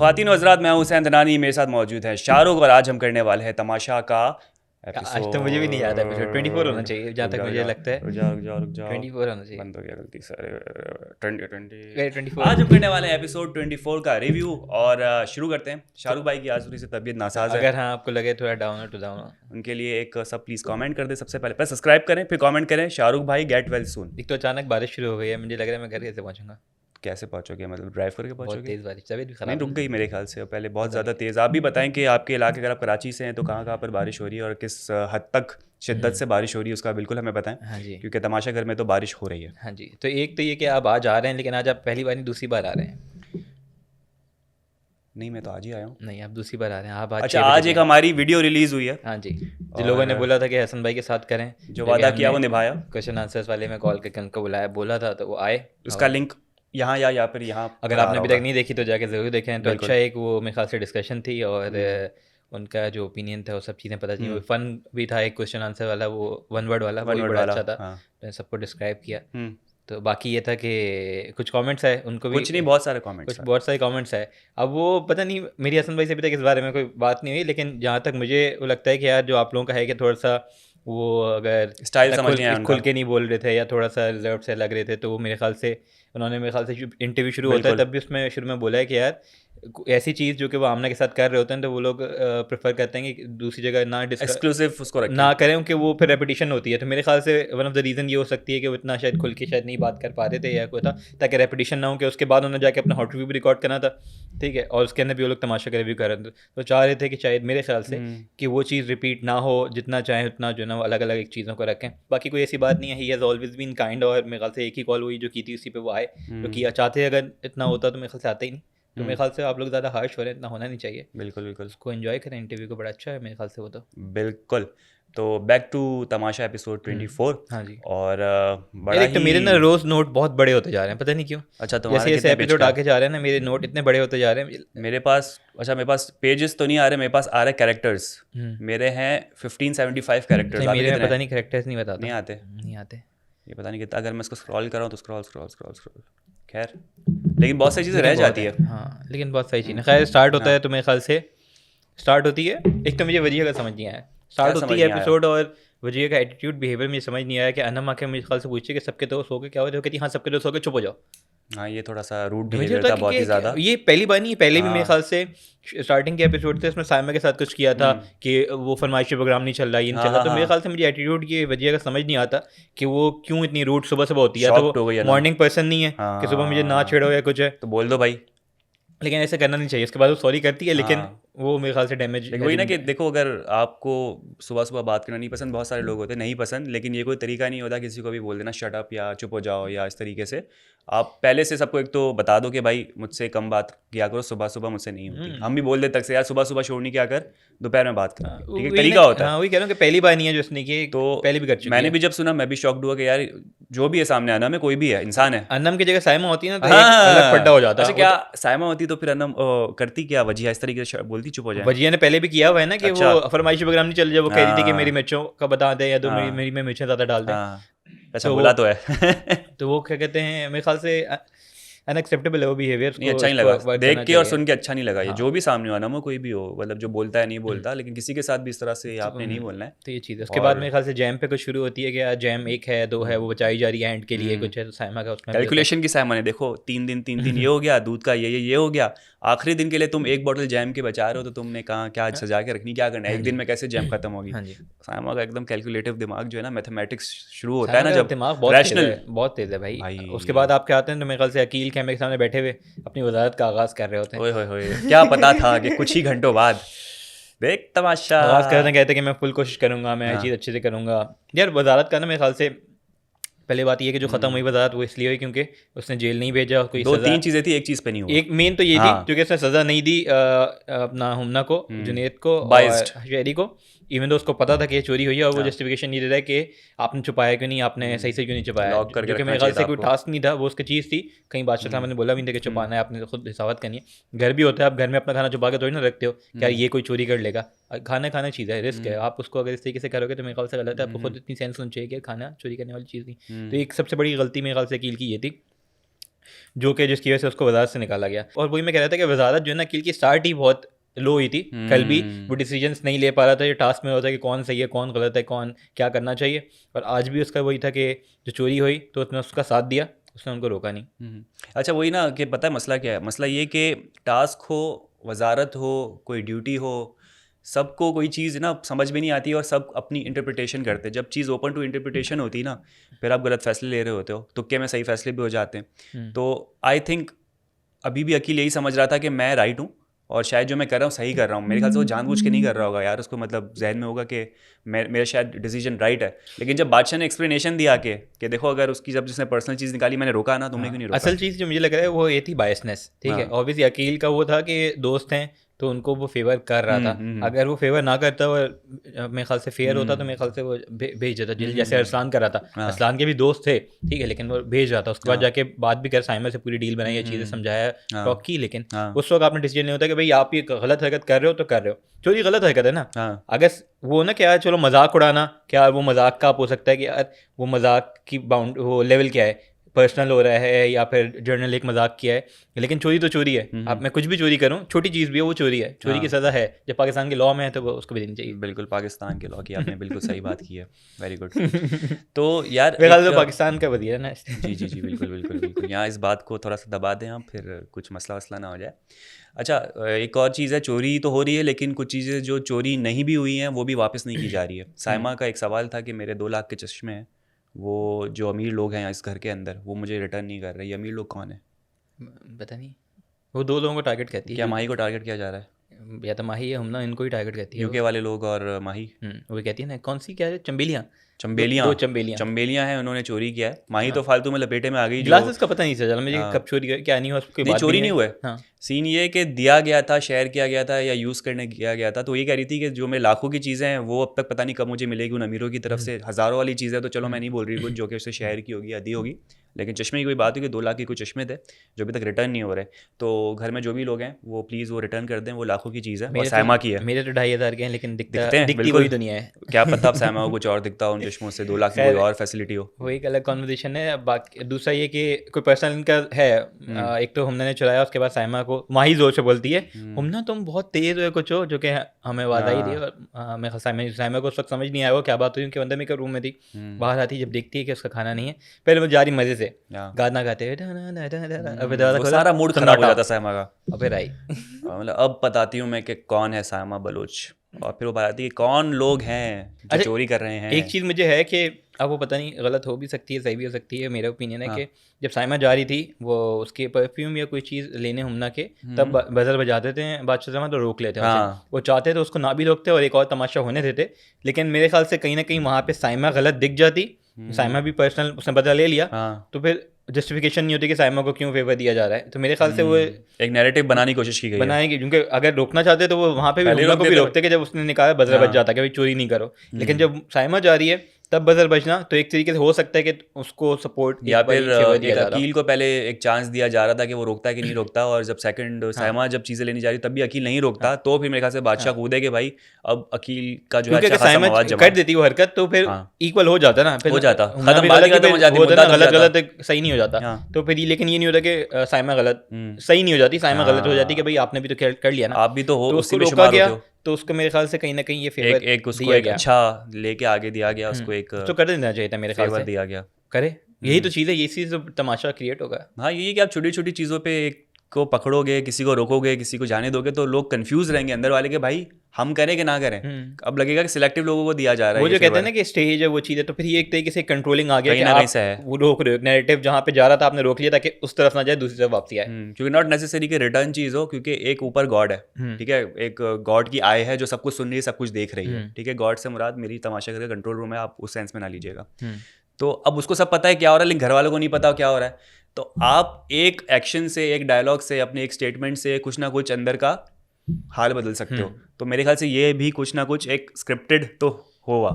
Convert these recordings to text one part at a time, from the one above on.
ख़वातीन व हज़रात, मैं हूं हुसैन दनानी, मेरे साथ मौजूद है शाहरुख और आज हम करने वाले हैं तमाशा का आज तो मुझे भी नहीं याद है, एपिसोड 24 होना एपिसोड। चाहिए जहाँ रुक तक जाओ रुक मुझे जाओ लगता है। रुक जाओ रुक जाओ रुक जाओ 24 होना चाहिए। बंद हो गया गलती से। 20 24। आज हम करने वाले हैं एपिसोड 24 का रिव्यू और शुरू करते हैं। शाहरुख भाई की आज थोड़ी सी तबीयत नासाज है, अगर हाँ आपको लगे थोड़ा डाउन हो तो डाउन हो। उनके लिए एक सब प्लीज़ कमेंट कर दे। सबसे पहले सब्सक्राइब करें फिर कमेंट करें। शाहरुख भाई गेट वेल सून। एक तो अचानक बारिश शुरू हो गई है, मुझे लग रहा है मैं घर कैसे पहुँचूंगा। कैसे पहुंचोगे, मतलब ड्राइव करके बहुत पहुंचोगे? तेज़ बारिश, तबीयत भी नहीं, खराब रुक है। गई मेरे ख्याल से पहले बहुत पता ज़्यादा नहीं। तेज़। आप भी बताएं कि आपके इलाके, अगर आप कराची से हैं तो कहाँ कहाँ पर बारिश हो रही है और किस हद तक शिद्दत से बारिश हो रही है, उसका बिल्कुल हमें बताएं, हाँ जी, क्योंकि तमाशा घर में तो बारिश हो रही है। हाँ जी। तो एक तो ये कि आप आज आ रहे हैं, लेकिन आज आप पहली बार नहीं दूसरी बार आ रहे हैं। नहीं, मैं तो आज ही आया हूँ। नहीं, आप दूसरी बार आ रहे हैं। आप आज अच्छा, 6 बजे आज एक के। हमारी वीडियो रिलीज़ हुई है। हाँ जी, जो और लोगों ने बोला था कि हसन भाई के साथ करें, जो वादा किया वो निभाया। क्वेश्चन आंसर्स वाले में कॉल करके उनको बुलाया, बोला था तो वो आए। उसका लिंक यहाँ या फिर यहाँ अगर पर आ आपने रहा अभी तक होगा। नहीं देखी तो जाके ज़रूर देखें। तो बिल्कुल। अच्छा, एक वो मेरे ख्याल से डिस्कशन थी और उनका जो ओपिनियन था वो सब चीज़ें पता चली। फन भी था, एक क्वेश्चन आंसर वाला, वो वन वर्ड वाला, वो भी बड़ा अच्छा था। हाँ। मैंने सबको डिस्क्राइब किया। तो बाकी ये था कि कुछ कमेंट्स आए, उनको भी कुछ नहीं, बहुत सारे कमेंट्स कुछ बहुत सारे कमेंट्स आए। अब वो पता नहीं, मेरी हसन भाई से अभी तक इस बारे में कोई बात नहीं हुई, लेकिन जहाँ तक मुझे वो लगता है कि यार जो आप लोगों का है कि थोड़ा सा वो अगर स्टाइल समझ नहीं आया खुल उनका। के नहीं बोल रहे थे या थोड़ा सा रिजर्व से लग रहे थे, तो वो मेरे ख्याल से उन्होंने मेरे ख्याल से इंटरव्यू शुरू होता है बिल्कुल। तब भी उसमें शुरू में बोला है कि यार ऐसी चीज़ जो कि वो आमना के साथ कर रहे होते हैं तो वो लोग प्रेफर करते हैं कि दूसरी जगह ना एक्सक्लूसिव उसको रखें। ना करें, क्योंकि वो फिर रेपिटेशन होती है। तो मेरे ख्याल से वन ऑफ द रीज़न ये हो सकती है कि वो इतना शायद खुल के शायद नहीं बात कर पा रहे थे या कोई था, ताकि रेपिटेशन ना हो कि उसके बाद उन्होंने जाके अपना हॉट रिव्यू भी रिकॉर्ड करना था, ठीक है, और उसके अंदर भी वो लोग तमाशा का रिव्यू कर रहे थे। तो चाह रहे थे कि शायद मेरे ख्याल से कि वो चीज़ रिपीट ना हो, जितना चाहें उतना जो है ना वो अलग अलग चीज़ों को रखें। बाकी कोई ऐसी बात नहीं है, he has always been kind. और मेरे ख्याल से एक ही कॉल हुई जो की थी, उसी पे वो आए। तो किया चाहते अगर इतना होता तो मेरे ख्याल से आते ही नहीं। तो मेरे ख्याल से आप लोग ज़्यादा हार्श हो रहे हैं, इतना होना नहीं चाहिए। बिल्कुल बिल्कुल उसको एंजॉय करें, इंटरव्यू को, बड़ा अच्छा है मेरे ख्याल से वो तो। बिल्कुल। तो बैक टू तमाशा एपिसोड 24। हाँ जी। और यार बड़ा एक तो ही मेरे ना रोज़ नोट बहुत बड़े होते जा रहे हैं, पता नहीं क्यों। अच्छा, तुम्हारा जैसे जैसे कितने पेज एपिसोड का है? आके जा रहे हैं ना, मेरे नोट इतने बड़े होते जा रहे हैं। मेरे पास, अच्छा मेरे पास पेजेस तो नहीं आ रहे, मेरे पास आ रहे कैरेक्टर्स। मेरे हैं 1575 कैरेक्टर्स। नहीं, आपके मेरे में कितने पता हैं? नहीं, करेक्टर्स नहीं बताता। नहीं आते? नहीं आते। ये पता नहीं कितना, अगर मैं इसको स्क्रॉल कर रहा हूँ तो स्क्रॉल स्क्रॉल स्क्रॉल स्क्रॉल, खैर, लेकिन बहुत सारी चीज़ें रह लेकिन बहुत जाती है। हाँ, लेकिन बहुत सही चीज़ है। खैर, स्टार्ट होता है तो मेरे ख्याल से स्टार्ट होती है। एक तो मुझे वजिया का समझ नहीं आया, स्टार्ट समझ होती है नहीं आया? एपिसोड और वजिया का एटीट्यूड बिहेवियर मुझे समझ नहीं आया कि अनम आके मुझे ख्याल से पूछे कि सबके दोस्त हो गए, क्या हो, कहती हाँ सबके दोस्त हो गए, चुप हो जाओ। हाँ, ये थोड़ा सा रूड मुझे बिहेवियर होता था, कि, बहुत ही ज़्यादा। ये पहली बार नहीं, पहले भी मेरे हाँ। ख्याल से स्टार्टिंग के एपिसोड थे, उसमें साइमा के साथ कुछ किया था कि वो फरमाइशी प्रोग्राम नहीं चल रहा, ये नहीं हाँ चल रहा। हाँ तो मेरे हाँ, ख्याल से मुझे एटीट्यूड की वजह का समझ नहीं आता कि वो क्यों इतनी रूड सुबह सुबह होती है। तो शॉक्ड हो वो गई है ना। मॉर्निंग पर्सन नहीं है कि सुबह मुझे ना हाँ, छेड़ो या कुछ है, तो बोल दो भाई। लेकिन ऐसे करना नहीं चाहिए। उसके बाद वो सॉरी करती है, लेकिन हाँ, वो मेरे ख्याल से डैमेज। लेकिन वही ना कि देखो, अगर आपको सुबह सुबह बात करना नहीं पसंद, बहुत सारे लोग होते हैं नहीं पसंद, लेकिन ये कोई तरीका नहीं होता किसी को भी बोल देना शट अप या चुप हो जाओ या इस तरीके से। आप पहले से सबको एक तो बता दो कि भाई मुझसे कम बात किया करो, सुबह सुबह मुझसे नहीं होती। हम भी बोल देते तक से यार सुबह सुबह शोर नहीं किया कर, दोपहर में बात करेंगे, ठीक है, वही तरीका होता है। हाँ, वही कह रहा हूँ कि पहली बार नहीं है जो उसने की, तो पहले भी कर चुकी मैंने है। भी जब सुना मैं भी शॉक्ड हुआ कि यार जो भी है सामने, आना में कोई भी है, इंसान है। अन्नम की जगह साइमा होती है ना तो एक अलग फड्डा हो जाता। अच्छा, क्या साइमा होती तो फिर अनम करती क्या वजिया इस तरीके से बोलती चुप हो जाए? वजिया ने पहले भी किया हुआ है ना कि अच्छा। वो फरमाइशी प्रोग्राम नहीं चल, जब वो कह रही थी कि मेरी हाँ मिर्चों का बता दें या तो मेरी हाँ मेरी में मिर्चें ज़्यादा डाल दें। हाँ, अच्छा तो बोला वो तो है। तो वो क्या कहते हैं, मेरे ख्याल से अनएक्सेप्टेबल है वो बिहेवियर, नहीं, उसको अच्छा नहीं उसको लगा अवॉइड देख करना के और चाहिए। सुन के, अच्छा नहीं लगा। ये हाँ। जो भी सामने वाला हो, कोई भी हो, मतलब जो बोलता है नहीं बोलता, लेकिन किसी के साथ भी इस तरह से आपने नहीं बोलना है। तो ये चीज़ है। उसके बाद और मेरे ख्याल से जैम पे कुछ शुरू होती है कि यार जैम 1 है 2 है, वो बचाई जा रही है एंड के लिए, कुछ है तो साइमा का उसमें भी होता है। कैलकुलेशन की साइमा ने देखो, 3 दिन ये हो गया, दूध का ये हो गया, आखिरी दिन के लिए तुम एक बोतल जैम के बचा रहे हो, तो तुमने कहा क्या सजा के रखनी, क्या करना है, एक दिन में कैसे जैम खत्म होगी। हाँ जी। साइमा का एकदम कैलकुलेटिव दिमाग जो है ना, मैथमेटिक्स शुरू होता है साइमा ना का जब, दिमाग बहुत तेज रैशनल। है, बहुत तेज है भाई। भाई उसके बाद आप क्या आते हैं तो मेरे ख्याल से अकील कैमरे के सामने बैठे हुए अपनी वजारत का आगाज़ कर रहे होते हैं। ओए होए होए, क्या पता था कि कुछ ही घंटों बाद देख तमाशा। आगाज़ करते हैं, कहते हैं कि मैं फुल कोशिश करूंगा, मैं हर हाँ। चीज़ अच्छे से करूंगा। यार वजारत का ना मेरे ख्याल से पहले बात ये है कि जो ख़त्म हुई वजारत वो इसलिए हुई क्योंकि उसने जेल नहीं भेजा, कोई दो सज़ा। तीन चीजें थी, एक चीज पे नहीं हुआ। एक मेन तो ये थी हाँ। क्योंकि उसने सज़ा नहीं दी अपना हुमना को, जुनैद को Biased। और शहरी को, इवन तो उसको पता था कि ये चोरी हुई है, और वो हाँ। जस्टिफिकेशन नहीं दे रहा है कि आपने छुपाया क्यों नहीं, आपने सही से क्यों नहीं छुपाया, लॉक करके जो कि रखना मेरे ख्याल चाहिए से था कोई आपको। टास्क नहीं था, वो उसकी चीज़ थी। कहीं बादशाह साहब ने बोला भी नहीं था कि छुपाना है, आपने खुद हिसाबत करनी है। घर भी होता है, आप घर में अपना खाना छुपा के थोड़ी ना रखते हो क्या ये कोई चोरी कर लेगा। खाना चीज़ है, रिस्क है, आप उसको अगर इस तरीके से करोगे तो मेरे ख्याल से गलत है। आपको खुद इतनी सेंस होनी चाहिए कि खाना चोरी करने वाली चीज़ नहीं। तो एक सबसे बड़ी गलती मेरे ख्याल से अकील की ये थी। जो कि जिसकी वजह से उसको वजारत से निकाला गया। और वही मैं कह रहा था कि वजारत जो है ना अकील की स्टार्ट ही बहुत लो हुई थी। कल भी वो डिसीजंस नहीं ले पा रहा था, ये टास्क में होता है कि कौन सही है कौन गलत है कौन क्या करना चाहिए। और आज भी उसका वही था कि जो चोरी हुई तो उसने उसका साथ दिया, उसने उनको रोका नहीं। अच्छा वही ना कि पता है मसला क्या है, मसला ये कि टास्क हो, वजारत हो, कोई ड्यूटी हो, सबको कोई चीज़ ना समझ में नहीं आती और सब अपनी इंटरप्रिटेशन करते हैं। जब चीज़ ओपन टू इंटरप्रिटेशन होती है ना, फिर आप गलत फैसले ले रहे होते हो, तुक्के में सही फैसले भी हो जाते हैं। तो आई थिंक अभी भी अकील यही समझ रहा था कि मैं राइट हूँ और शायद जो मैं कर रहा हूँ सही कर रहा हूँ। मेरे ख्याल से वो जानबूझ के नहीं कर रहा होगा यार, उसको मतलब जहन में होगा कि मेरा शायद डिसीजन राइट है। लेकिन जब बादशाह ने एक्सप्लेनेशन दिया कि देखो अगर उसकी जब जिसने पर्सनल चीज़ निकाली मैंने रोका ना, तुमने क्यों नहीं रोका। असल चीज़ जो मुझे लग रहा है वो ये थी बायसनेस, ठीक है। ऑब्वियसली अकील का वो था कि दोस्त हैं तो उनको वो फेवर कर रहा था। अगर वो फेवर ना करता और मेरे ख्याल से फेयर होता तो मेरे ख्याल से वो भेज देता जेल, जैसे अरसलान कर रहा था। अरसलान के भी दोस्त थे, ठीक है, लेकिन वो भेज रहा था। उसके बाद जाके बात भी कर साइमा से पूरी डील बनाई, ये चीज़ें समझाया, टॉक की। लेकिन उस वक्त आपने डिसीजन नहीं होता कि भाई आप ये गलत हरकत कर रहे हो तो कर रहे हो। चोरी गलत हरकत है ना। अगर वो ना क्या चलो मजाक उड़ाना, क्या वो मजाक का आप हो सकता है कि यार वो मजाक की बाउंड वो लेवल क्या है, पर्सनल हो रहा है या फिर जर्नल एक मजाक किया है। लेकिन चोरी तो चोरी है। अब मैं कुछ भी चोरी करूं, छोटी चीज़ भी है वो चोरी है, चोरी की सज़ा है। जब पाकिस्तान के लॉ में है तो वो उसको भी देनी चाहिए। बिल्कुल पाकिस्तान के लॉ की आपने बिल्कुल सही बात की है, वेरी गुड। तो यार मेरे ख्याल से पाकिस्तान का वधिया है ना। जी जी जी बिल्कुल बिल्कुल बिल्कुल, यहाँ इस बात को थोड़ा सा दबा दें आप, फिर कुछ मसला वसला ना हो जाए। अच्छा एक और चीज़ है, चोरी तो हो रही है लेकिन कुछ चीज़ें जो चोरी नहीं भी हुई हैं वो भी वापस नहीं की जा रही है। साइमा का एक सवाल था कि मेरे 2 लाख के चश्मे हैं, वो जो अमीर लोग हैं इस घर के अंदर वो मुझे रिटर्न नहीं कर रहे। ये अमीर लोग कौन है? पता नहीं, वो 2 लोगों को टारगेट करती है। क्या माही को टारगेट किया जा रहा है? या तो माही है, हम ना इनको ही टारगेट करती है यूके वाले लोग और माही। वो कहती है ना कौन सी क्या है, चंबेलियाँ, चंबेलियाँ, दो चंबेलियाँ हैं, उन्होंने चोरी किया है। माही तो फालतू में लपेटे में आ गई। ग्लासेस का पता नहीं चला मुझे कब चोरी क्या नहीं हुआ, उसके नहीं बाद चोरी नहीं हुआ है। हाँ। सीन ये कि दिया गया था, शेयर किया गया था या यूज़ करने किया गया था। तो ये कह रही थी कि जो मेरे लाखों की चीज़ें हैं वो अब तक पता नहीं कब मुझे मिलेगी उन अमीरों की तरफ से। हज़ारों वाली चीज़ें तो चलो मैं नहीं बोल रही कुछ जो कि उससे शेयर की होगी, आधी होगी, लेकिन चश्मे की कोई बात हुई कि 2 लाख के कुछ चश्मे थे जो अभी तक रिटर्न नहीं हो रहे। तो घर में जो भी लोग हैं वो प्लीज़ वो रिटर्न कर दें, वो लाखों की चीज़ है और साइमा की है। मेरे तो 2,500 के हैं लेकिन दिखते हैं दिखती वही दुनिया है। क्या पता अब साइमा को कुछ और दिखता हो उन चश्मों से, 2 लाख की कोई और फैसिलिटी हो। वो एक अलग कॉन्वर्सेशन है। बाकी दूसरा ये कि कोई पर्सनल इनका है, एक तो हमने चुराया, उसके बाद साइमा को माही जोर से बोलती है हमना तुम बहुत तेज हो कुछ हो, जो कि हमें आवाज़ आई थी। और मैं साइमा को उस वक्त समझ नहीं आया वो क्या बात हुई, उनके अंदर में रूम में थी। बाहर आती जब देखती है कि उसका खाना नहीं है, पहले वो जा रही मज़े से गाना गाते हुए, सारा मूड खराब हो जाता साइमा का। अबे राई मतलब अब बताती हूँ मैं कि कौन है साइमा बलोच, और फिर वो बताती है कौन लोग हैं जो चोरी कर रहे हैं। एक चीज़ मुझे है कि अब वो पता नहीं गलत हो भी सकती है सही भी हो सकती है, मेरा ओपिनियन है कि जब साइमा जा रही थी वो उसके परफ्यूम या कोई चीज़ लेने हमना के, तब बजर बजाते थे बादशाह सामा तो रोक लेते हैं। वो चाहते थे उसको ना भी रोकते और एक और तमाशा होने देते। लेकिन मेरे ख्याल से कहीं ना कहीं वहाँ पे साइमा गलत दिख जाती, साइमा भी पर्सनल उसने बदला ले लिया, तो फिर जस्टिफिकेशन नहीं होती कि साइमा को क्यों फेवर दिया जा रहा है। तो मेरे ख्याल से वो एक नैरेटिव बनाने की कोशिश की गई बनाएगी, क्योंकि अगर रोकना चाहते तो वो वहाँ पे भी हमला को भी रोकते कि जब उसने निकाला बजर बच जाता कि भाई चोरी नहीं करो। लेकिन जब साइमा जा रही है तब बजर बचना तो एक तरीके से हो सकता है कि उसको सपोर्ट या फिर एक अकील को पहले एक चांस दिया जा रहा था कि वो रोकता है कि नहीं रोकता, और जब सेकंड साइमा जब चीज़ें लेनी जा रही तब भी अकील नहीं रोकता, तो फिर मेरे ख्याल से बादशाह कूदे कि भाई अब अकील का जो है साइमा कर देती वो हरकत तो फिर इक्वल हो जाता ना, फिर हो जाता खत्म हो जाती, गलत गलत सही नहीं हो जाता। तो फिर लेकिन ये नहीं होता कि साइमा गलत सही नहीं हो जाती, साइमा गलत हो जाती कि भाई आपने भी तो कर लिया ना, आप भी तो हो, उसको रोका गया। तो उसको मेरे ख्याल से कहीं ना कहीं ये फेवर एक उसको एक अच्छा लेके आगे दिया गया, उसको एक तो कर देना चाहिए था मेरे ख्याल से, दिया गया करे। यही तो चीज़ है, ये चीज़ तमाशा क्रिएट होगा। हाँ यही कि आप छोटी छोटी चीज़ों पे एक को पकड़ोगे, किसी को रोकोगे, किसी को जाने दोगे तो लोग कंफ्यूज रहेंगे अंदर वाले के भाई हम करें कि ना करें। अब लगेगा कि सिलेक्टिव लोगों को दिया जा रहा है। वो जो कहते हैं ना कि स्टेज है वो चीज़ है, तो फिर ये एक तरीके से कंट्रोलिंग आ गया कि आप वो रोक रहे हो, नैरेटिव जहाँ पे जा रहा था आपने रोक लिया ताकि उस तरफ ना जाए, दूसरी तरफ वापसी आए। क्योंकि नॉट नेसेसरी कि रिटर्न चीज़ हो, क्योंकि एक ऊपर गॉड है, ठीक है, एक गॉड की आय है जो सब कुछ सुन रही है, सब कुछ देख रही है, ठीक है। गॉड से मुराद मेरी तमाशा करके कंट्रोल रूम है, आप उस सेंस में ना लीजिएगा। तो अब उसको सब पता है क्या हो रहा है, लेकिन घर वालों को नहीं पता क्या हो रहा है। तो आप एक एक्शन से, एक डायलॉग से, अपने एक स्टेटमेंट से कुछ ना कुछ अंदर का हाल बदल सकते हो। तो मेरे ख्याल से ये भी कुछ ना कुछ एक स्क्रिप्टेड तो होगा,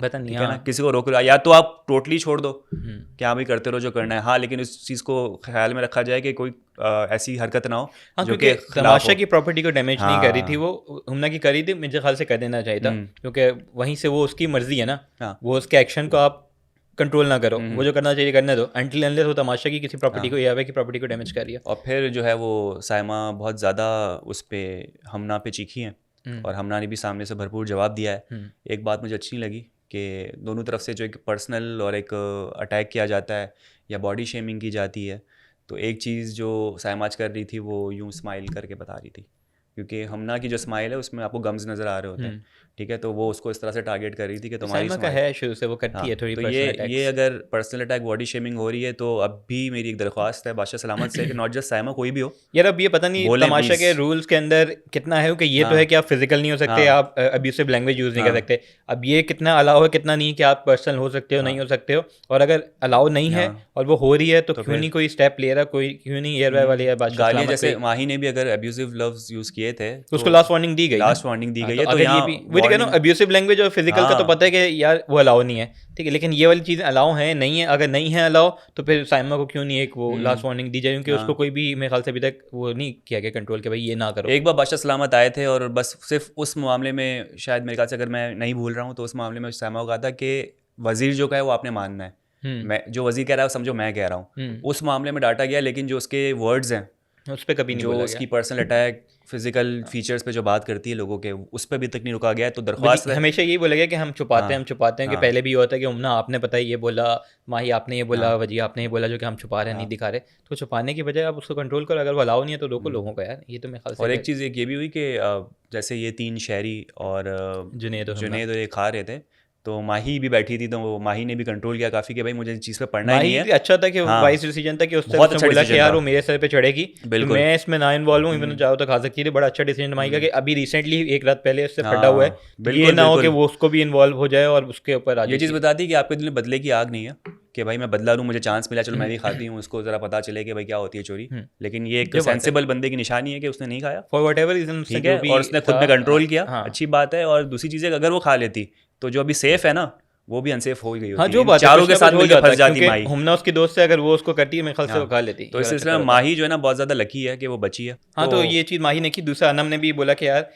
पता नहीं है ना। किसी को रोक, या तो आप टोटली छोड़ दो कि हाँ भी करते रहो जो करना है, हाँ, लेकिन इस चीज़ को ख्याल में रखा जाए कि कोई ऐसी हरकत ना हो जो कि तमाशा की प्रॉपर्टी को डैमेज नहीं कर रही थी, वो हमना की करी थी, मुझे ख्याल से कर देना चाहिए था, क्योंकि वहीं से वो उसकी मर्जी है ना, वो उसके एक्शन को आप कंट्रोल ना करो, वो जो करना चाहिए करने दो, अनटिल अनलेस वो तमाशा की किसी प्रॉपर्टी को ये आवे कि प्रॉपर्टी को डैमेज कर रही है। और फिर जो है वो साइमा बहुत ज़्यादा उस पे हमना पे चीखी हैं और हमना ने भी सामने से भरपूर जवाब दिया है। एक बात मुझे अच्छी नहीं लगी कि दोनों तरफ से जो एक पर्सनल और एक अटैक किया जाता है या बॉडी शेमिंग की जाती है, तो एक चीज़ जो साइमा आज कर रही थी वो यूँ स्माइल करके बता रही थी, क्योंकि हमना की जो स्माइल है उसमें आपको गम्स नज़र आ रहे होते हैं, ठीक है, तो वो उसको इस तरह से टारगेट कर रही थी कि तुम्हारी साइमा का है शुरू से वो करती है थोड़ी तो पर्सनल अटैक्स। ये अगर पर्सनल अटैक बॉडी शेमिंग हो रही है तो अब भी मेरी एक दरख्वास्त है बादशाह सलामत से कि नॉट जस्ट साइमा, कोई भी हो यार अब ये पता नहीं बोलें तमाशा please। के रूल्स के अंदर कितना है कि ये तो है कि आप फिजिकल नहीं हो सकते, हाँ। आप अब्यूसिव लैंग्वेज यूज़ नहीं कर सकते। अब ये कितना अलाउ है कितना नहीं कि आप पर्सनल हो सकते हो नहीं हो सकते हो, और अगर अलाउ नहीं है और वो हो रही है तो क्यों नहीं कोई स्टेप ले रहा, कोई क्यों नहीं एयर वाले या बादशाह गालियाँ सलामत जैसे कोई, माही ने भी अगर अब्यूसिव लफ्ज यूज़ किए थे तो उसको लास्ट वार्निंग दी गई ना। लास्ट वार्निंग दी हाँ, गई तो है, तो अगर ये यहाँ भी वही कह रहा हूँ, अब्यूसिव लैंग्वेज और फिजिकल का तो पता है कि यार वो अलाउ नहीं है, ठीक है, लेकिन ये वाली चीज़ अलाउ है नहीं है, अगर नहीं है अलाउ तो फिर साइमा को क्यों नहीं एक वो लास्ट वार्निंग दी जाए, क्योंकि उसको कोई भी मेरे ख्याल से अभी तक वो नहीं किया गया कंट्रोल के भाई ये ना करो। एक बार बादशाह सलामत आए थे और बस सिर्फ उस मामले में, शायद मेरे ख्याल से अगर मैं नहीं भूल रहा हूँ तो उस मामले में साइमा को कहा था कि वजीर जो कहे वो आपने मानना है, मैं जो वजीर कह रहा है समझो मैं कह रहा हूँ, उस मामले में डांटा गया, लेकिन जो उसके वर्ड्स हैं उस पर कभी नहीं जो बोला उसकी गया। पर्सनल अटैक फिजिकल फीचर्स पे जो बात करती है लोगों के, उस पर भी तक नहीं रुका गया। तो दरख्वास्त है हमेशा यही बोला गया कि हम छुपाते हैं हम छुपाते हैं, कि पहले भी ये होता है कि उमना आपने पता ये बोला, माही आपने ये बोला, वजी आपने ये बोला, जो कि हम छुपा रहे हैं नहीं दिखा रहे, तो छुपाने की बजाय आप उसको कंट्रोल करो, अगर वो अलाउ नहीं है तो रोको लोगों को यार, ये तो मेरे ख्याल से। और एक चीज़ एक ये भी हुई कि जैसे ये तीन शहरी और जुनेद ये खा रहे थे, तो माही भी बैठी थी, तो माही ने भी कंट्रोल किया काफ़ी कि भाई मुझे इस चीज़ पे पढ़ना ही नहीं है। अच्छा था कि वाइस डिसीजन था कि उस तरह से बोला कि यार वो मेरे सर पे चढ़ेगी तो मैं इसमें ना इन्वॉल्व हूँ, इवन चाहो तो खा सकती थी। बड़ा अच्छा डिसीजन माही का कि अभी रिसेंटली एक रात पहले उससे फटा हुआ है, ये ना हो कि वो उसको भी इन्वॉल्व हो जाए और उसके ऊपर ये चीज़ बताती कि आपके दिल में बदले की आग नहीं है कि भाई मैं बदला लूँ, मुझे चांस मिला, चलो मैं भी खाती हूँ, उसको ज़रा पता चले कि भाई क्या होती है चोरी। लेकिन ये एक सेंसिबल बंदे की निशानी है कि उसने नहीं खाया फॉर व्हाटएवर रीजन, ठीक है, और उसने खुद में कंट्रोल किया, अच्छी बात है। और दूसरी चीज़ है अगर वो खा लेती तो जो अभी सेफ है ना वो भी अनसेफ हो गई होती। हाँ, जो बात चारों के साथ मिलकर फंस जाती माही। हमना उसकी दोस्त से अगर वो उसको करती है मेरे ख्याल से वो खा लेती। तो इस सिलसिले में माही जो है ना बहुत ज़्यादा लकी है कि वो बची है। हाँ, तो ये चीज़ माही ने की। दूसरा अनम ने भी बोला कि यार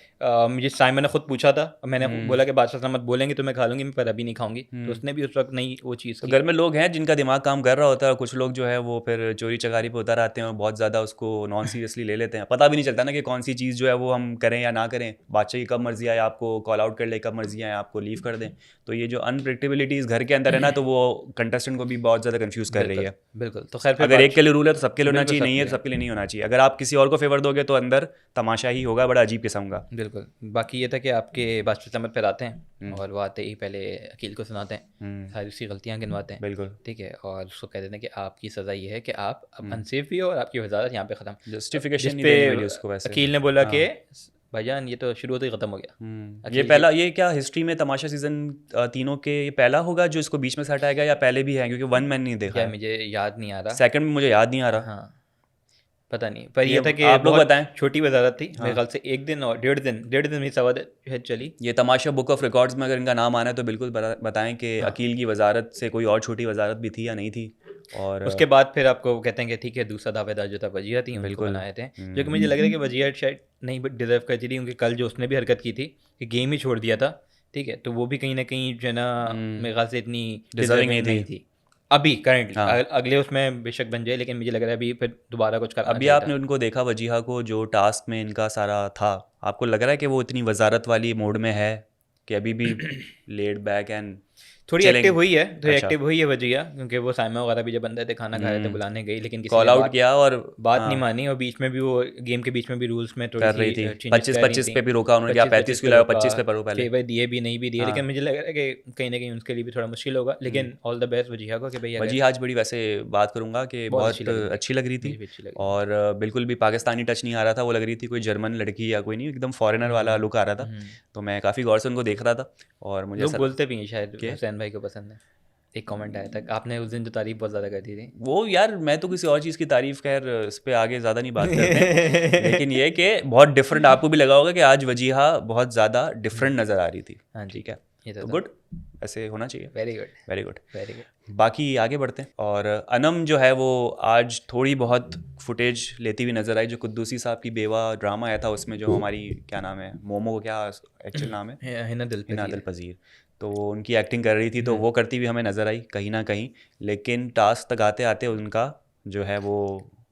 मुझे साइमन ने खुद पूछा था, मैंने बोला कि बादशाह सलामत बोलेंगे तो मैं खा लूंगी, पर अभी नहीं खाऊंगी, तो उसने भी उस वक्त नहीं वो चीज़। तो घर में लोग हैं जिनका दिमाग काम कर रहा होता है, और कुछ लोग जो है वो फिर चोरी चकारी पे उतर आते हैं और बहुत ज़्यादा उसको नॉन सीरियसली ले लेते हैं। पता भी नहीं चलता ना कि कौन सी चीज़ जो है वो हम करें या ना करें, बादशाह की कब मर्जी आए आपको कॉल आउट कर ले, कब मर्जी आए आपको लीव कर दें। तो ये जो अनप्रेडिक्टेबिलिटीज़ घर के अंदर है ना, तो वो कंटेस्टेंट को भी बहुत ज़्यादा कंफ्यूज कर रही है। बिल्कुल। तो खैर अगर एक के लिए रूल है तो सबके लिए होना चाहिए, नहीं है तो सबके लिए नहीं होना चाहिए। अगर आप किसी और को फेवर दोगे तो अंदर तमाशा ही होगा, बड़ा अजीब किस्म का। बिल्कुल। बाकी ये था कि आपके बादशाह सलामत पर आते हैं और वो आते ही पहले अकील को सुनाते हैं, सारी उसकी गलतियाँ गिनवाते हैं, बिल्कुल ठीक है, और उसको कह देते हैं कि आपकी सज़ा ये है कि आप अनसेफ भी हो और आपकी वजारत यहाँ पे ख़त्म। जस्टिफिकेशन नहीं देनी पड़ी उसको। वैसे अकील ने बोला कि भाईजान ये तो शुरू होते ही ख़त्म हो गया। ये पहला, ये क्या हिस्ट्री में तमाशा सीजन तीनों के ये पहला होगा जो इसको बीच में से हटाएगा, या पहले भी है? क्योंकि वन मैंने नहीं देखा, मुझे याद नहीं आ रहा, सेकंड में मुझे याद नहीं आ रहा। हाँ पता नहीं, पर ये था कि आप लोग बताएं। छोटी वजारत थी मेरे ख्याल से, एक दिन और डेढ़ दिन में सवा दिन चली। ये तमाशा बुक ऑफ रिकॉर्ड्स में अगर इनका नाम आना है तो बिल्कुल बताएं कि अकील की वजारत से कोई और छोटी वजारत भी थी या नहीं थी। और उसके बाद फिर आपको कहते हैं कि ठीक है दूसरा दावेदार जो था वजीहा थी, उनको बनाए थे, जो कि मुझे लग रहा है कि वजीहा शायद नहीं डिजर्व करती थी, क्योंकि कल जो उसने भी हरकत की थी कि गेम ही छोड़ दिया था, ठीक है, तो वो भी कहीं ना कहीं जो है ना मेरे ख्याल से इतनी डिजर्विंग नहीं थी अभी करंटली। अगले उसमें बेशक बन जाए, लेकिन मुझे लग रहा है अभी फिर दोबारा कुछ करना। अभी आपने उनको देखा वजीहा को, जो टास्क में इनका सारा था, आपको लग रहा है कि वो इतनी वजारत वाली मोड में है कि अभी भी लेड बैक एंड थोड़ी एक्टिव हुई है, तो एक्टिव हुई है वजीहा, क्योंकि वो साइमा वगैरह भी जब बंदे थे खाना खा रहे थे बुलाने गई, लेकिन किसी कॉल आउट किया और बात नहीं मानी, और बीच में भी वो गेम के बीच में भी रूल्स में कर रही थी 25-25 पे भी रोका उन्होंने, क्या 35 को लाया 25 पे पढ़ो पहले, भाई दिए भी नहीं भी दिए, लेकिन मुझे लग रहा है कि कहीं ना कहीं उनके लिए भी थोड़ा मुश्किल होगा। लेकिन ऑल द बेस्ट वजीहा को कि भाई वजीहा आज बड़ी वैसे बात करूंगा कि बहुत अच्छी लग रही थी, और बिल्कुल भी पाकिस्तानी टच नहीं आ रहा था, वो लग रही थी कोई जर्मन लड़की या कोई नहीं, एकदम फॉरेनर वाला लुक आ रहा था। तो मैं काफ़ी गौर से उनको देख रहा था, और मुझे बोलते भी हैं शायद हुसैन भाई को पसंद है। एक कमेंट आया था, आपने उस दिन जो तारीफ बहुत ज़्यादा कर दी थी वो, यार मैं तो किसी और चीज़ की तारीफ, खैर इस पर आगे ज़्यादा नहीं बात करते लेकिन ये कि बहुत डिफरेंट, आपको भी लगा होगा कि आज वजीहा बहुत ज़्यादा डिफरेंट नज़र आ रही थी। हाँ ठीक है, ये तो तो गुड, ऐसे होना चाहिए। Very good, very good. Very good. बाकी आगे बढ़ते हैं। और अनम जो है वो आज थोड़ी बहुत फुटेज लेती हुई नजर आई, जो कुद्दूसी साहब की बेवा ड्रामा आया था उसमें, जो हमारी क्या नाम है, मोमो क्या एक्चुअल नाम है, हिना दिल हिना पजीर। अदल पजीर, तो वो उनकी एक्टिंग कर रही थी, तो वो करती हुई हमें नजर आई कहीं ना कहीं। लेकिन टास्क तक आते आते उनका जो है वो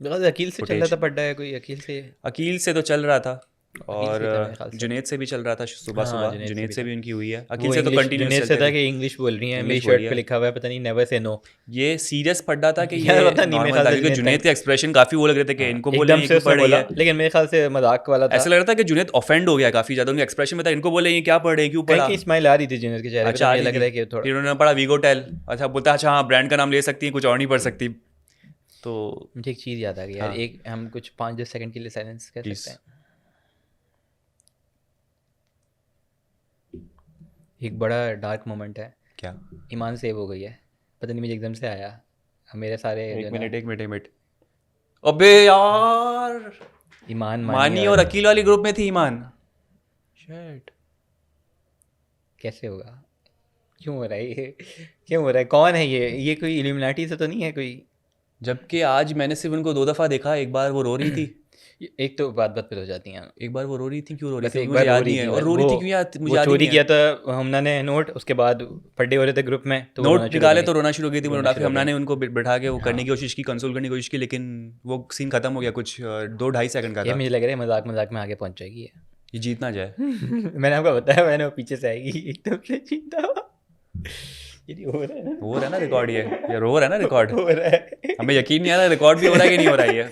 बिकॉज अकील से चल रहा फुटेज, था, पड्डा है कोई अकील से, अकील से तो चल रहा था, अकील और से ही था मेरे ख्याल से। जुनेद से भी चल रहा था सुबह हाँ, सुबह, जुनैद से जुनेद भी से था। भी उनकी हुई है, अकील वो से तो इंग्लिश कंटिन्यूस जुनैद से चलते था थे। कि इंग्लिश बोल रही है, मेरी इंग्लिश बोल शर्ट रही पे है, लिखा हुआ है पता नहीं नेवर से नो। ये सीरियस पढ़ा था कि यार ये पता नहीं, मेरे नॉर्मल ख्याल था, से क्योंकि जुनैद जुनेद था। के एक्सप्रेशन काफ़ी वो लग रहे थे कि इनको बोले एकदम ये से क्यों उसने पढ़ रही बोला, है। लेकिन मेरे ख्याल से मजाक वाला था। ऐसा लग रहा था कि जुनेद ऑफेंड हो गया काफ़ी ज़्यादा, उनके एक्सप्रेशन में था इनको बोले ये क्या पढ़ रहे हैं, क्यों कहीं पढ़ा। की स्माइल आ रही थी जुनैद के चेहरे पे, अच्छा तो आ मुझे रही लग थी, रहा है कि थोड़ा। फिर उन्होंने पढ़ा वीगोटेल, अच्छा बोलता अच्छा हाँ ब्रांड का नाम ले सकती है, कुछ और नहीं पढ़ सकती। तो मुझे एक चीज़ याद आ गई यार, हाँ। एक हम कुछ 5-10 सेकंड के लिए साइलेंस कर Please। सकते हैं। एक बड़ा डार्क मोमेंट है, क्या? ईमान सेव हो गई है, पता नहीं मुझे एकदम से आया, मेरे सारे जो एक ना मिनट एक मिनट एक मिनट, अबे यार ईमान मानी मानी और अकील वाली ग्रुप में थी ईमान। शिट, कैसे होगा, क्यों हो रहा है ये, क्यों हो रहा है, कौन है ये कोई इल्यूमिनाटी से तो नहीं है कोई। जबकि आज मैंने सिर्फ उनको 2 दफ़ा देखा, एक बार वो रो रही थी, एक तो बात बात पे हो जाती हैं, एक बार वो रो रही थी, क्यों रो रही बस थी एक मुझे बार रो याद रही नहीं है, थी, और रो रही थी क्यों याद मुझे वो याद ही चोरी नहीं किया है। था हमना ने नोट, उसके बाद पढ़े हो रहे थे ग्रुप में, तो वो रोना नोट शुरू निकाले कर तो गई। रोना शुरू हो गई थी, रोना फिर शुरू हो हमना गई। ने उनको बिठा के वो करने हाँ। की कोशिश की, कंसोल करने की कोशिश की, लेकिन वो सीन खत्म हो गया कुछ 2-2.5 सेकंड का ये था। मुझे लग रहा है मजाक मजाक में आगे पहुंच जाएगी ये। ये जीत ना जाए। मैंने आपको बताया, मैंने वो पीछे से आएगी एकदम से जीता। ये नहीं हो रहा है ना, हो रहा है ना रिकॉर्ड, ये रो रहा है ना रिकॉर्ड, हो रहा है। हमें यकीन नहीं आ रहा रिकॉर्ड भी हो रहा है कि नहीं हो रहा है ये।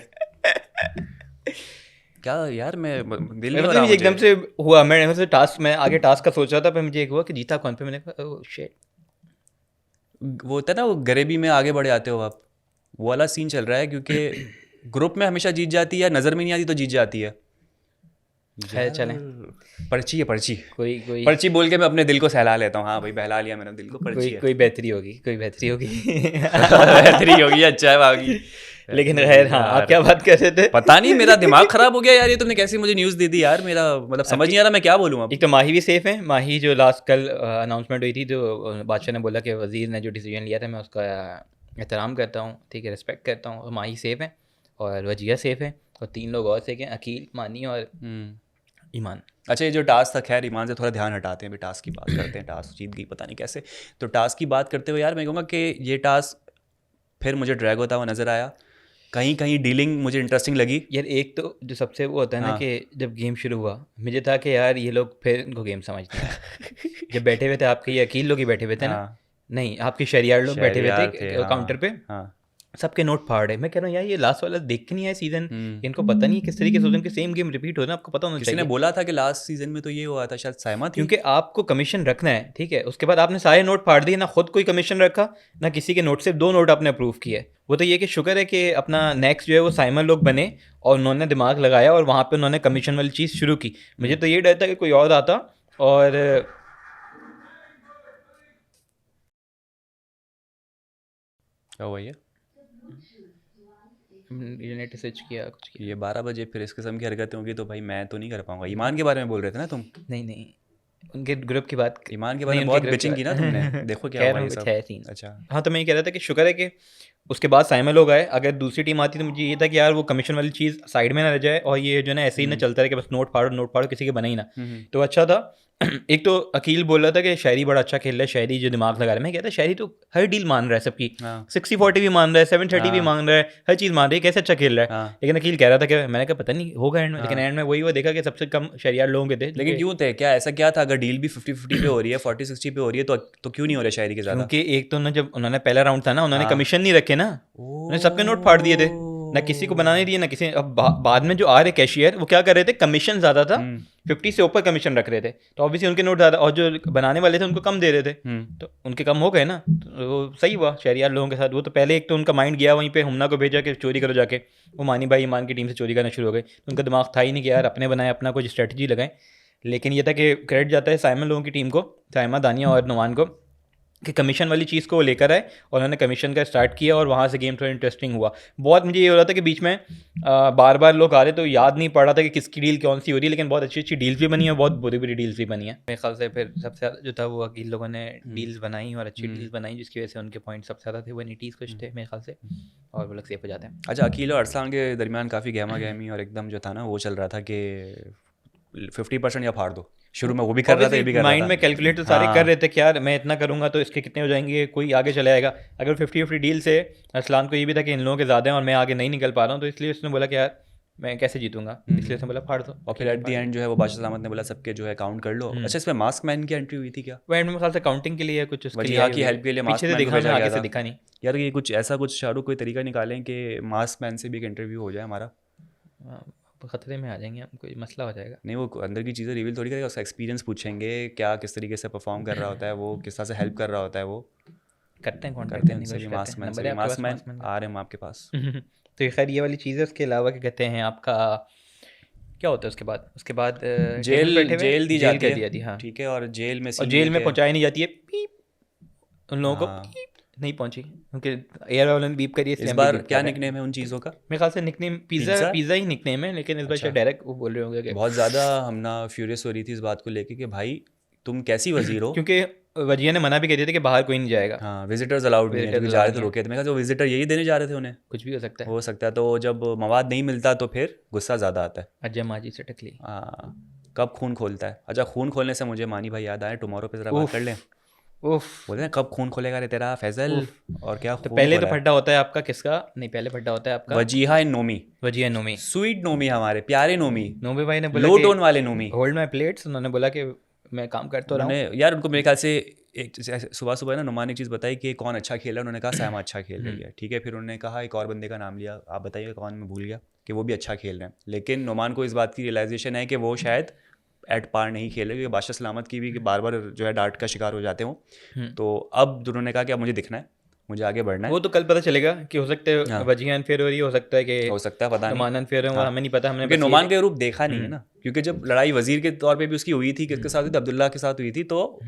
क्या यार, मैं दिल नहीं हो रहा मुझे एकदम मुझे। से हुआ, मैं से टास्क में आगे टास्क का सोच रहा था, पर मुझे एक हुआ कि जीता कौन, पे मैंने कहा ओह शिट। वो होता है ना, वो गरीबी में आगे बढ़ जाते हो आप, वो वाला सीन चल रहा है, क्योंकि ग्रुप में हमेशा जीत जाती है, नज़र में नहीं आती तो जीत जाती है। खैर यार, चलें, पर्ची है पर्ची, कोई कोई पर्ची बोल के मैं अपने दिल को सहला लेता हूँ, हाँ भाई बहला लिया मैंने दिल को, पर्ची कोई है। कोई बेहतरी होगी, कोई बेहतरी होगी। बेहतरी होगी, अच्छा है भागी। लेकिन खैर, हाँ आप क्या बात कर रहे थे। पता नहीं मेरा दिमाग खराब हो गया यार, ये तुमने कैसी मुझे न्यूज़ दे दी यार, मेरा मतलब समझ नहीं आ रहा मैं क्या बोलूँ अब। एक तो माही भी सेफ है, माही जो लास्ट कल अनाउंसमेंट हुई थी, जो बादशाह ने बोला कि वज़ीर ने जो डिसीजन लिया था मैं उसका एहतराम करता हूँ, ठीक है, रिस्पेक्ट करता हूँ, और माही सेफ है और वजिया सेफ है, और 3 लोग और सेफ हैं, अकील, मानी और ईमान। अच्छा, ये जो टास्क था, खैर ईमान से थोड़ा ध्यान हटाते हैं, अभी टास्क की बात करते हैं, टास्क जीत गई पता नहीं कैसे। तो टास्क की बात करते हुए यार मैं कहूँगा कि ये टास्क फिर मुझे ड्रैग होता हुआ नज़र आया, कहीं कहीं डीलिंग मुझे इंटरेस्टिंग लगी। यार एक तो जो सबसे वो होता है ना हाँ। कि जब गेम शुरू हुआ मुझे था कि यार ये लोग फिर इनको गेम समझ नहीं आया। जब बैठे हुए थे आपके ये अकील लोग ही बैठे हुए थे ना, हाँ, नहीं आपके शहरियार लोग बैठे हुए शहरियार थे हाँ, काउंटर पे, हाँ। सबके नोट फाड़ है। मैं कह रहा हूँ यार ये लास्ट वाला देख के नहीं आया सीजन, इनको पता नहीं किस तरीके से उनके सेम गेम रिपीट हो रहा है, आपको पता होना किसी ने चाहिए। बोला था कि लास्ट सीजन में तो ये हुआ था, शायद साइमा थी। क्योंकि आपको कमीशन रखना है, ठीक है, उसके बाद आपने सारे नोट फाड़ दिए, ना खुद कोई कमीशन रखा ना किसी के नोट से, 2 नोट आपने अप्रूव किए। वो तो ये कि शुक्र है कि अपना नेक्स्ट जो है वो साइमन लोग बने और उन्होंने दिमाग लगाया और वहाँ पे उन्होंने कमीशन वाली चीज़ शुरू की। मुझे तो ये डर था कि कोई और आता और क्या हुआ ये यूनिट स्विच किया कुछ किया। ये 12 बजे फिर इस किस्म की हरकतें होंगी तो भाई मैं तो नहीं कर पाऊंगा। ईमान के बारे में बोल रहे थे ना तुम? नहीं नहीं, उनके ग्रुप की बात, ईमान के बारे नहीं, में उनके बहुत ग्रुप बिचिंग की ना तुमने, देखो क्या कह हुआ रहा ये हूँ सब। कुछ है सीन। अच्छा, हाँ तो मैं ये कह रहा था कि शुक्र है कि उसके बाद साइमन लोग आए, अगर दूसरी टीम आती तो मुझे ये था कि यार वो कमीशन वाली चीज़ साइड में ना रह जाए और ये जो ना ऐसे ही ना चलता रहे कि बस नोट फाड़ो किसी के बना ही ना। तो अच्छा था। एक तो अकील बोल रहा था कि शायरी बड़ा अच्छा खेल रहा है, शायरी जो दिमाग लगा रहा है। मैं कहता शायरी तो हर डील मान रहा है सबकी, हाँ 60-40 भी मान रहा है, 730 भी हाँ। मान रहा है, हर चीज़ मान रही है, कैसे अच्छा खेल रहा है। हाँ। लेकिन अकील कह रहा था कि मैंने कहा पता नहीं होगा एंड में, लेकिन हाँ। एंड में वही हुआ, देखा कि सबसे कम शहरियार लोगों के थे। लेकिन क्यों थे, क्या ऐसा क्या था? अगर डील भी 50-50 पे हो रही है, 40-60 पे हो रही है, तो क्यों नहीं हो रहा शायरी के ज़्यादा? क्योंकि एक तो ना जब उन्होंने पहला राउंड था ना, उन्होंने हाँ। कमीशन नहीं रखे ना, उन्होंने सबके नोट फाड़ दिए थे, ना किसी को बनाने दिए ना किसी। अब बाद में जो आ रहे कैशियर वो क्या कर रहे थे, कमीशन ज़्यादा था, 50 से ऊपर कमीशन रख रहे थे, तो ऑब्वियसली उनके नोट ज़्यादा, और जो बनाने वाले थे उनको कम दे रहे थे, तो उनके कम हो गए ना, तो वो सही हुआ शहरियार लोगों के साथ। वो तो पहले एक तो उनका माइंड गया वहीं पे, हमना को भेजा कि चोरी करो जाके, वो मानी भाई ईमान की टीम से चोरी करना शुरू हो गए, तो उनका दिमाग था ही नहीं कि यार अपने बनाए, अपना कुछ स्ट्रेटजी लगाएं। लेकिन ये था कि क्रेडिट जाता है साइमन लोगों की टीम को, साइमा, दानिया और नुमान को, कि कमीशन वाली चीज़ को वो लेकर आए और उन्होंने कमीशन का स्टार्ट किया और वहाँ से गेम थोड़ा इंटरेस्टिंग हुआ। बहुत मुझे ये हो रहा था कि बीच में बार बार लोग आ रहे तो याद नहीं पड़ रहा था कि किसकी डील कौन सी हो रही है, लेकिन बहुत अच्छी अच्छी डील्स भी बनी है, बहुत बुरी बुरी डील्स भी बनी है। मेरे ख्याल से फिर सबसे ज़्यादा जो था वो अकील लोगों ने डील्स बनाई और अच्छी डील्स बनाई, जिसकी वजह से उनके पॉइंट सबसे ज़्यादा थे, वो नीटीज़ कुछ थे मेरे ख्याल से, और वो लोग सेफ हो जाते हैं। अच्छा, अकील और अरसलान के दरमियान काफ़ी गहमा गहमी और एकदम जो था ना वो चल रहा था कि 50% या फाड़ दो। शुरू में वो भी कर रहा था, ये भी कर रहा माइंड था। में कैलकुलेट तो सारे हाँ। कर रहे थे कि यार मैं इतना करूंगा तो इसके कितने हो जाएंगे, कोई आगे चले आएगा। अगर 50-50 डील से अरसलान को ये भी था कि इन लोगों के ज़्यादा हैं और मैं आगे नहीं निकल पा रहा हूँ, तो इसलिए उसने बोला कि यार मैं कैसे जीतूंगा, इसलिए उसने बोला फाड़ दो। और फिर एट द एंड जो है वो बादशाह सलामत ने बोला सबके जो है काउंट कर लो। अच्छा, इसमें मास्क मैन की एंट्री हुई थी क्या? वो एंड में ख्याल से काउंटिंग के लिए कुछ उसके लिए वजीहा आई की हुई है। हेल्प के लिए पीछे मास्क से मैन को दिखा भेजा मैं, गया आगे से था। दिखा नहीं। यार ये कुछ ऐसा कुछ शाहरुख कोई तरीका निकालें कि मास्क मैन से भी एक इंटरव्यू हो जाए हमारा। खतरे में आ जाएंगे हम, कोई मसला हो जाएगा। नहीं, वो अंदर की चीज़ें रिवील थोड़ी करेगा, उसका एक्सपीरियंस पूछेंगे, क्या किस तरीके से परफॉर्म कर रहा होता है वो, किस तरह से हेल्प कर रहा होता है वो। करते हैं कॉन्टैक्ट करते हैं करने की उनसे भी, कोशिश मास्क करते हैं। मैन से नंबर भी। है आपके मास्क पास मैन मास्क मैन आ रहे हैं हम आपके पास। का? तो ये खैर ये वाली चीज़ है। उसके अलावा क्या कहते हैं आपका, क्या होता है उसके बाद टेबल जेल बैठे हुए जेल दी जेल जाती कर दिया है, थी, हाँ। ठीक है, और जेल में और सीन जेल ये में कि पहुंचाई नहीं जाती है, पीप उन लोगों को हाँ, पीप नहीं पहुंची, क्योंकि एयर वालों ने बीप करी, इस इसलिए हम भी बार बीप क्या कर रहे हैं। निकनेम है उन चीज़ों का? मेरे ख्याल से निकनेम पिज़्ज़ा पिज़्ज़ा? पिज़्ज़ा ही निकनेम है, लेकिन इस बार अच्छा। शायद डायरेक्ट वो बोल रहे होंगे कि बहुत ज़्यादा हम ना फ्यूरियस हो रही थी इस बात को लेके कि भाई तुम कैसी वजीर हो। क्योंकि वजिया ने मना भी कर दिया था कि बाहर कोई नहीं जाएगा, हाँ, विजिटर्स अलाउड नहीं है, विजिटर्स क्योंकि जा रहे अलाउड थे नहीं है, रोके थे। मैं कहा जो विजिटर यही देने जा रहे थे उन्हें, कुछ भी हो सकता है। हो सकता है। तो जब मवाद नहीं मिलता तो फिर गुस्सा ज़्यादा आता है। अज्जा माजी से टकली। हाँ, कब खून खोलता है। अच्छा, खून खोलने से मुझे मानी भाई याद आया, टुमारो पे ज़रा बात उफ कर लें। उफ बोलते हैं कब खून खोलेगा रे तेरा फैजल, उफ। और क्या तो खून पहले तो खोला है। फड्डा होता है आपका किसका, नहीं पहले फड्डा होता है आपका वजीहा इन नोमी, वजिया नोमी। स्वीट नोमी, हमारे प्यारे नोमी, नोमी भाई ने बोला लो कि टोन वाले नोमी। होल्ड माई प्लेट्स, उन्होंने बोला कि मैं काम कर तो रहा हूँ। उन्होंने यार उनको मेरे ख्याल से एक सुबह सुबह ना नुमान ने एक चीज़ बताई कि कौन अच्छा खेल रहा है। उन्होंने कहा सायमा अच्छा खेल रही है, ठीक है। फिर उन्होंने कहा एक और बंदे का नाम लिया, आप बताइए कौन, मैं भूल गया, कि वो भी अच्छा खेल रहे हैं। लेकिन नुमान को इस बात की रियलाइजेशन है कि वो शायद एट पार नहीं खेल रहे, क्योंकि बादशाह सलामत की भी बार बार जो है डांट का शिकार हो जाते हो। तो अब उन्होंने कहा कि अब मुझे दिखना है, मुझे आगे बढ़ना है। वो तो कल पता चलेगा कि हो सकता है हाँ। वजिया अनफेयर हो रही है, हो सकता है कि हो सकता है, पता नहीं। नुमान अनफेयर हो, हाँ। हमें नहीं पता। हमने क्योंकि बस नुमान का रूप देखा नहीं है ना, क्योंकि जब लड़ाई वजीर के तौर पे भी उसकी हुई थी, किसके साथ हुई थी, अब्दुल्ला के साथ हुई थी, तो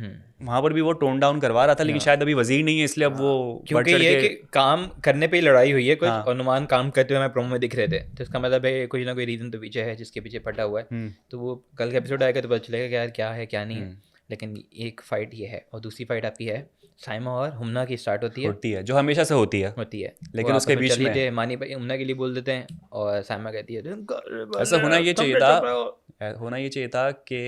वहां पर भी वो टोन डाउन करवा रहा था। लेकिन शायद अभी वजीर नहीं है, इसलिए अब वो बढ़ क्योंकि चढ़ ये के कि काम करने पे ही लड़ाई हुई है कुछ, हाँ। और नुमान काम करते हुए हमें प्रोमो में दिख रहे थे, तो इसका मतलब है कुछ ना कोई रीज़न तो पीछे है जिसके पीछे पटा हुआ है। तो वो कल का एपिसोड आएगा तो पता चलेगा कि यार क्या है क्या नहीं है। लेकिन एक फाइट ये है, और दूसरी फाइट आपकी है साइमा और हुमना की स्टार्ट होती है जो हमेशा से होती है। लेकिन उसके बीच में थे मानी भाई हुमना के लिए बोल देते हैं, और साइमा कहती है ऐसा होना ये चाहिए था कि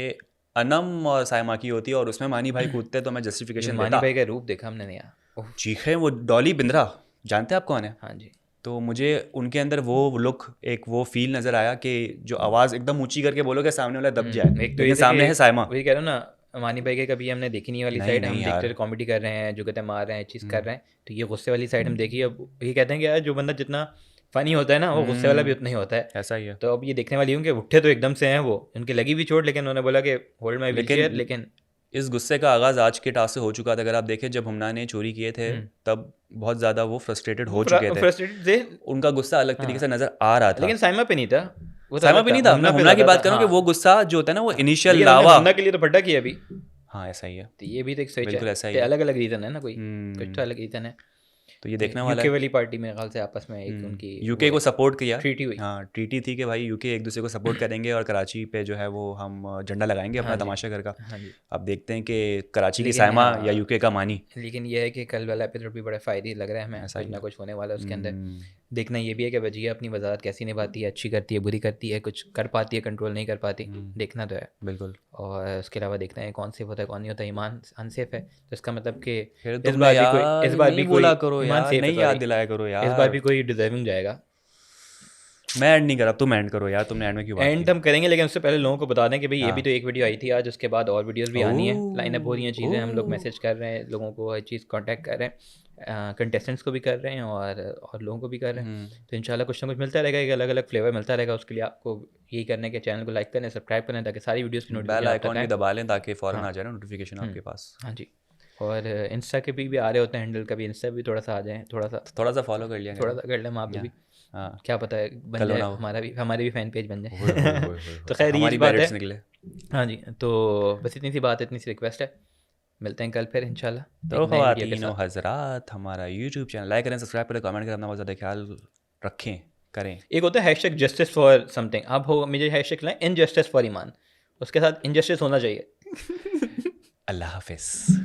अनम और साइमा की होती है, और उसमें मानी भाई कूदते तो मैं जस्टिफिकेशन मानी देता। भाई का रूप देखा हमने नहीं यार, चीखे वो डॉली बिंद्रा, जानते हैं आप कौन है? हाँ जी। तो मुझे उनके अंदर वो लुक, एक वो फील नज़र आया कि जो आवाज़ एकदम ऊंची करके बोलोगे सामने वाला दब जाए। एक तो लेकिन सामने है साइमा। वही कह रहा हूँ ना, मानी भाई के कभी हमने देखी नहीं वाली नहीं, साइड, हम नहीं देखते यार। कॉमेडी कर रहे हैं, जुगते मार रहे हैं, चीज़ कर रहे हैं, तो ये गुस्से वाली साइड हम देखिए। अब ये कहते हैं कि यार जो बंदा जितना फनी होता है ना, वो गुस्से वाला भी उतना ही होता है। ऐसा ही है। तो अब ये देखने वाली हूँ कि उठे तो एकदम से हैं वो, उनकी लगी भी चोट, लेकिन उन्होंने बोला कि होल्ड माई व्हीलचेयर। लेकिन इस गुस्से का आगाज़ आज के टास्क से हो चुका था। अगर आप देखें, जब हमना ने चोरी किए थे तब बहुत ज़्यादा वो फ्रस्ट्रेटेड हो चुके थे, फ्रस्ट्रेटेड थे, उनका गुस्सा अलग तरीके से नज़र आ रहा था। लेकिन साइमा पे नहीं था, वो साइमा पे नहीं था। मैं हुमना की बात कर रहा हूँ कि वो गुस्सा जो होता है ना, वो इनिशियल लावा। हुमना के लिए तो फड्डा किया अभी। हाँ, ऐसा ही है। तो ये भी तो एक सही बिल्कुल ऐसा ही है, है। अलग अलग रीज़न है ना, कोई कुछ तो अलग रीज़न है। तो ये देखने वाला यूके है। वाली पार्टी मेरे ख्याल से आपस में एक उनकी यूके को सपोर्ट किया, ट्रीटी हुई। हाँ, ट्रीटी थी कि भाई यूके एक दूसरे को सपोर्ट करेंगे और कराची पे जो है वो हम झंडा लगाएंगे अपना तमाशा घर का। अब देखते हैं कि कराची की साइमा या यूके का मानी। लेकिन ये है कि कल वाला एपिसोड भी बड़ा फ़ायदे लग रहा है हमें, कुछ ना कुछ होने वाला है उसके अंदर। देखना ये भी है कि वजिया अपनी वजाहत कैसी निभाती है, अच्छी करती है, बुरी करती है, कुछ कर पाती है, कंट्रोल नहीं कर पाती, देखना तो है बिल्कुल। और उसके अलावा देखना है कौन सेफ होता है कौन नहीं होता। ईमान अनसेफ है, तो इसका मतलब कि इस बार भी कोई नहीं याद दिलाया करो यार, इस बार भी कोई डिजर्विंग जाएगा। मैं ऐड नहीं कर रहा, तुम ऐड करो यार, तुमने ऐड में क्यों बात एंड हम करेंगे, लेकिन उससे पहले लोगों को बता दें कि भाई ये भी तो एक वीडियो आई थी आज, उसके बाद और वीडियोस भी आनी है, लाइनअप हो रही हैं चीज़ें, हम लोग मैसेज कर रहे हैं लोगों को, हर चीज़ कांटेक्ट कर रहे हैं, कंटेस्टेंट्स को भी कर रहे हैं और लोगों को भी कर रहे हैं। तो इंशाल्लाह कुछ ना कुछ मिलता रहेगा, एक अलग अलग फ्लेवर मिलता रहेगा। उसके लिए आपको यही करने के चैनल को लाइक करें, सब्सक्राइब करें, ताकि सारी वीडियोज़ की बेल आइकॉन भी दबा लें ताकि फ़ौरन हाँ। आ जाए ना नोटिफिकेशन आपके पास। हाँ जी, और इंस्टा के भी आ रहे होते हैं हैंडल, कभी इंस्टा भी थोड़ा सा आ जाए, थोड़ा सा फॉलो कर लिया, थोड़ा सा कर लें वहाँ पे भी। हाँ, क्या पता है बन जाए, हमारे भी फैन पेज बन जाए। तो खैर हमारी ये बात बैलेट्स है। निकले। हाँ जी, तो बस इतनी सी बात है, इतनी सी रिक्वेस्ट है मिलते हैं कल फिर इंशाल्लाह तो एक नए वीडियो के ख़वातीन व साथ। हज़रात, हमारा यूट्यूब चैनल लाइक करें, सब्सक्राइब करें, कमेंट करें, अपना बहुत ज़्यादा ख्याल रखें, करें। एक होता है हैशटैग जस्टिस फॉर समथिंग, आप हो मुझे हैशटैग लाएं इनजस्टिस फॉर ईमान, उसके साथ इनजस्टिस होना चाहिए। अल्लाह हाफ़िज़।